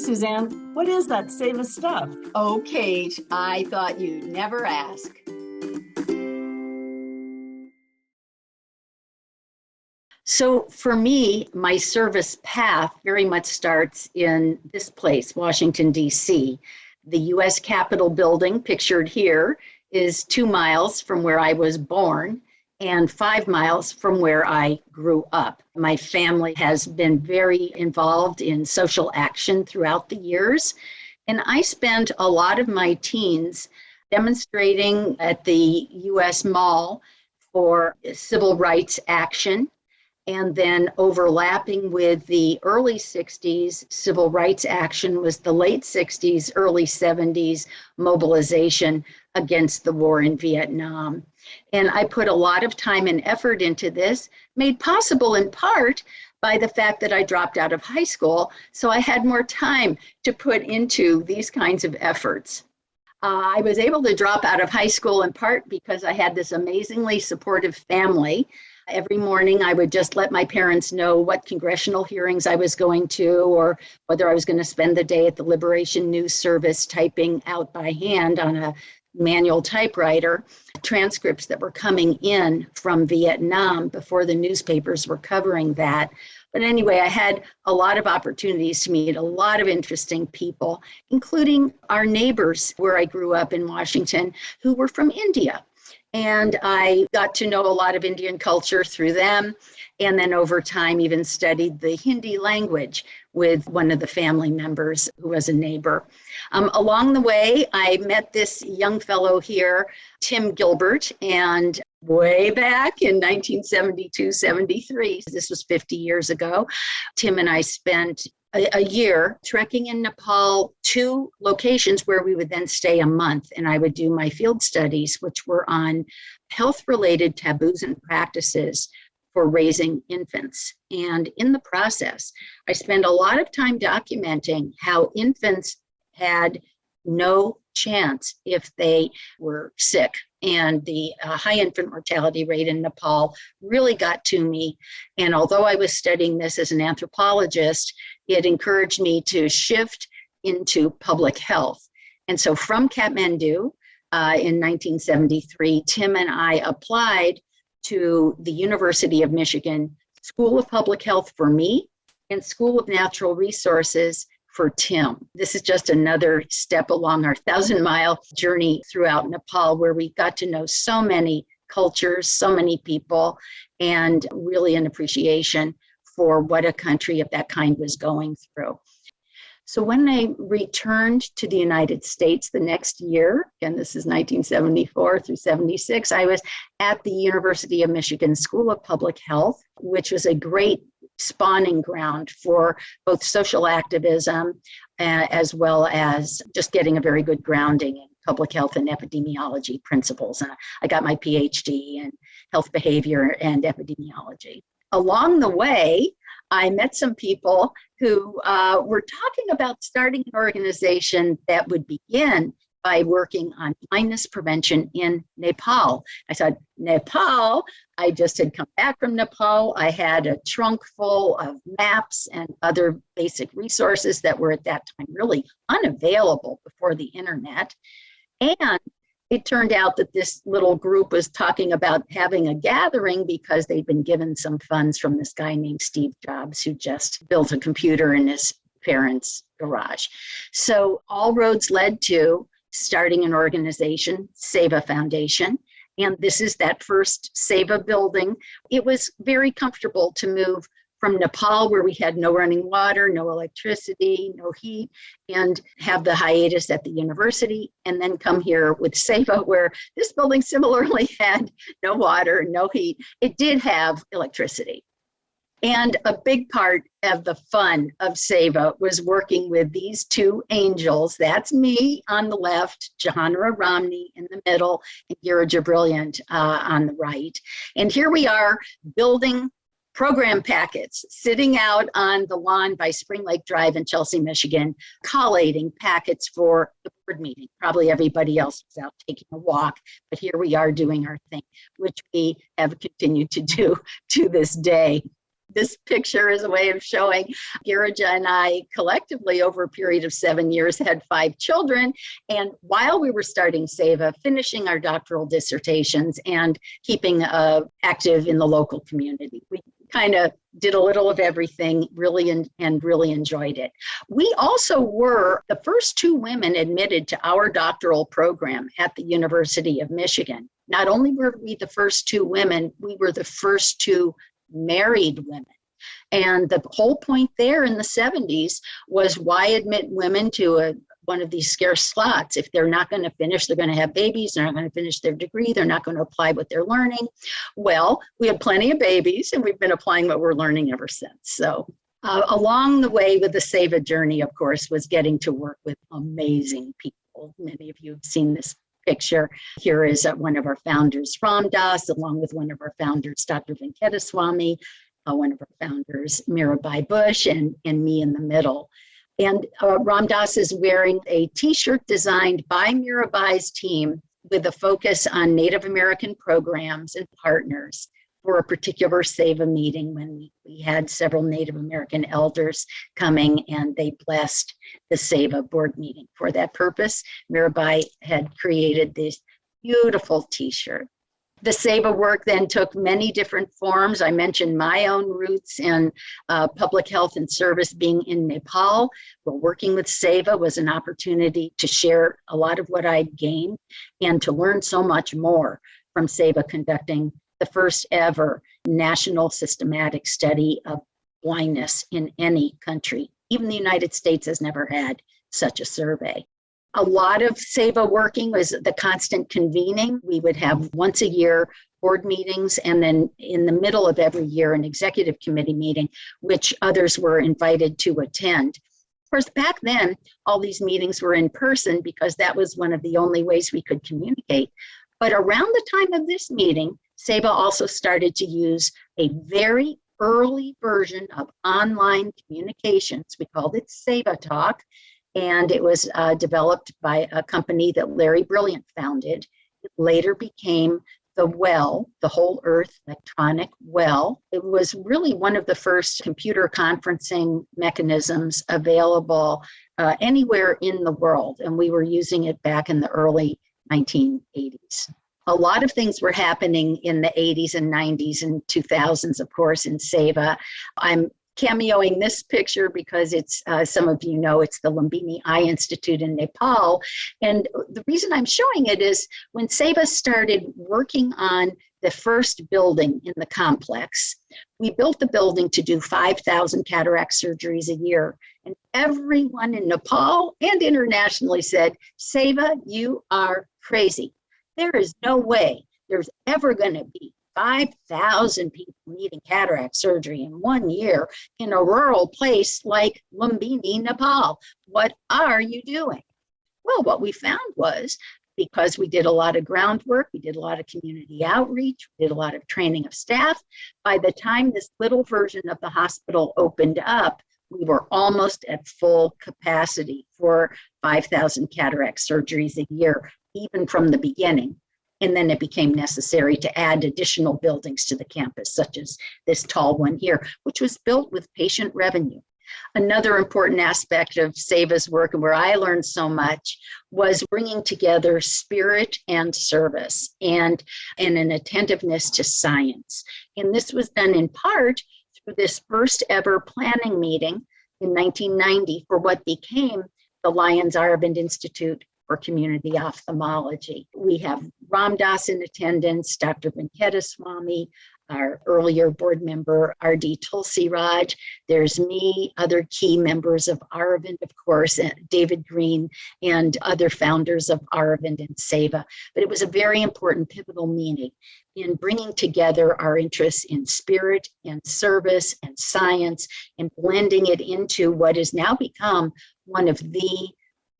Suzanne. What is that Seva Stuff? Oh, Kate, I thought you'd never ask. So for me, my service path very much starts in this place, Washington, D.C. The U.S. Capitol building, pictured here, is 2 miles from where I was born and 5 miles from where I grew up. My family has been very involved in social action throughout the years, and I spent a lot of my teens demonstrating at the U.S. Mall for civil rights action, and then overlapping with the early 60s civil rights action was the late 60s, early 70s mobilization against the war in Vietnam. And I put a lot of time and effort into this, made possible in part by the fact that I dropped out of high school, so I had more time to put into these kinds of efforts. I was able to drop out of high school in part because I had this amazingly supportive family. Every morning, I would just let my parents know what congressional hearings I was going to, or whether I was going to spend the day at the Liberation News Service typing out by hand on a manual typewriter transcripts that were coming in from Vietnam before the newspapers were covering that. But anyway, I had a lot of opportunities to meet a lot of interesting people, including our neighbors where I grew up in Washington, who were from India. And I got to know a lot of Indian culture through them. And then over time, even studied the Hindi language with one of the family members who was a neighbor. Along the way, I met this young fellow here, Tim Gilbert, and way back in 1972-73, this was 50 years ago, Tim and I spent a year trekking in Nepal, 2 locations where we would then stay a month, and I would do my field studies, which were on health-related taboos and practices for raising infants. And in the process, I spent a lot of time documenting how infants had no chance if they were sick. And the high infant mortality rate in Nepal really got to me. And although I was studying this as an anthropologist, it encouraged me to shift into public health. And so from Kathmandu in 1973, Tim and I applied to the University of Michigan School of Public Health for me and School of Natural Resources for Tim. This is just another step along our 1,000-mile journey throughout Nepal, where we got to know so many cultures, so many people, and really an appreciation for what a country of that kind was going through. So when I returned to the United States the next year, and this is 1974 through 76, I was at the University of Michigan School of Public Health, which was a great spawning ground for both social activism as well as just getting a very good grounding in public health and epidemiology principles. And I got my PhD in health behavior and epidemiology. Along the way, I met some people who were talking about starting an organization that would begin by working on blindness prevention in Nepal. I said, Nepal? I just had come back from Nepal. I had a trunk full of maps and other basic resources that were at that time really unavailable before the internet. And it turned out that this little group was talking about having a gathering because they'd been given some funds from this guy named Steve Jobs, who just built a computer in his parents' garage. So all roads led to starting an organization, Seva Foundation. And this is that first Seva building. It was very comfortable to move from Nepal, where we had no running water, no electricity, no heat, and have the hiatus at the university, and then come here with Seva, where this building similarly had no water, no heat. It did have electricity. And a big part of the fun of Seva was working with these 2 angels. That's me on the left, Jahanara Romney in the middle, and Giraja Brilliant on the right. And here we are building program packets, sitting out on the lawn by Spring Lake Drive in Chelsea, Michigan, collating packets for the board meeting. Probably everybody else was out taking a walk, but here we are doing our thing, which we have continued to do to this day. This picture is a way of showing Girija and I collectively over a period of 7 years had 5 children. And while we were starting Seva, finishing our doctoral dissertations and keeping active in the local community. We kind of did a little of everything, really, and really enjoyed it. We also were the first 2 women admitted to our doctoral program at the University of Michigan. Not only were we the first 2 women, we were the first 2 married women. And the whole point there in the 70s was, why admit women to one of these scarce slots? If they're not going to finish, they're going to have babies, they're not going to finish their degree, they're not going to apply what they're learning. Well, we had plenty of babies, and we've been applying what we're learning ever since. So along the way with the Seva journey, of course, was getting to work with amazing people. Many of you have seen this picture. Here is one of our founders, Ram Das, along with one of our founders, Dr. Venkateswamy, one of our founders, Mirabai Bush, and me in the middle. And Ram Das is wearing a t-shirt designed by Mirabai's team with a focus on Native American programs and partners for a particular Seva meeting when we had several Native American elders coming, and they blessed the Seva board meeting. For that purpose, Mirabai had created this beautiful t-shirt. The Seva work then took many different forms. I mentioned my own roots in public health and service being in Nepal. Well, working with Seva was an opportunity to share a lot of what I'd gained and to learn so much more from Seva conducting the first ever national systematic study of blindness in any country. Even the United States has never had such a survey. A lot of Seva working was the constant convening. We would have once a year board meetings, and then in the middle of every year, an executive committee meeting, which others were invited to attend. Of course, back then, all these meetings were in person because that was one of the only ways we could communicate. But around the time of this meeting, Seva also started to use a very early version of online communications. We called it Seva Talk. And it was developed by a company that Larry Brilliant founded. It later became the WELL, the Whole Earth Electronic Well. It was really one of the first computer conferencing mechanisms available anywhere in the world. And we were using it back in the early 1980s. A lot of things were happening in the 80s and 90s and 2000s, of course, in Seva. I'm cameoing this picture because it's, some of you know, it's the Lumbini Eye Institute in Nepal. And the reason I'm showing it is when Seva started working on the first building in the complex, we built the building to do 5,000 cataract surgeries a year. And everyone in Nepal and internationally said, Seva, you are crazy. There is no way there's ever going to be 5,000 people needing cataract surgery in 1 year in a rural place like Lumbini, Nepal. What are you doing? Well, what we found was, because we did a lot of groundwork, we did a lot of community outreach, we did a lot of training of staff, by the time this little version of the hospital opened up, we were almost at full capacity for 5,000 cataract surgeries a year, even from the beginning. And then it became necessary to add additional buildings to the campus, such as this tall one here, which was built with patient revenue. Another important aspect of Seva's work, and where I learned so much, was bringing together spirit and service and an attentiveness to science. And this was done in part through this first ever planning meeting in 1990 for what became the Lions Arvind Institute for Community Ophthalmology. We have Ram Das in attendance, Dr. Venkateswamy, our earlier board member, R.D. Tulsi Raj. There's me, other key members of Aravind, of course, David Green, and other founders of Aravind and Seva. But it was a very important pivotal meeting in bringing together our interests in spirit and service and science and blending it into what has now become one of the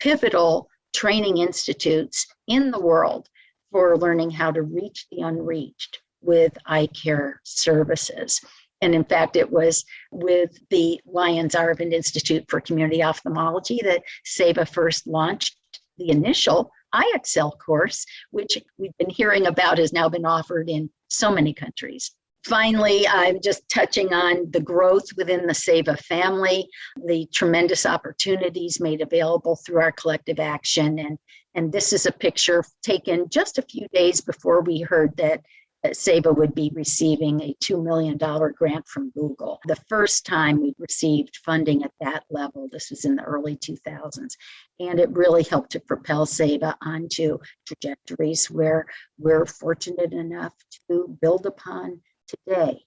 pivotal training institutes in the world for learning how to reach the unreached with eye care services. And in fact, it was with the Lions Arvind Institute for Community Ophthalmology that Seva first launched the initial IXL course, which we've been hearing about has now been offered in so many countries. Finally, I'm just touching on the growth within the Seva family, the tremendous opportunities made available through our collective action. And this is a picture taken just a few days before we heard that Seva would be receiving a $2 million grant from Google. The first time we received funding at that level, this was in the early 2000s. And it really helped to propel Seva onto trajectories where we're fortunate enough to build upon today.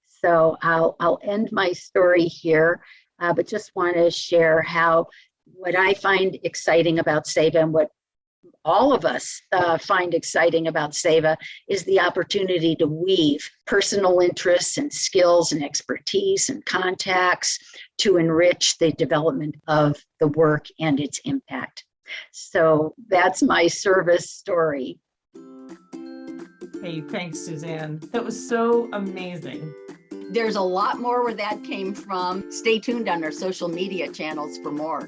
So I'll end my story here, but just want to share what I find exciting about Seva and what all of us find exciting about Seva is the opportunity to weave personal interests and skills and expertise and contacts to enrich the development of the work and its impact. So that's my service story. Hey, thanks, Suzanne. That was so amazing. There's a lot more where that came from. Stay tuned on our social media channels for more.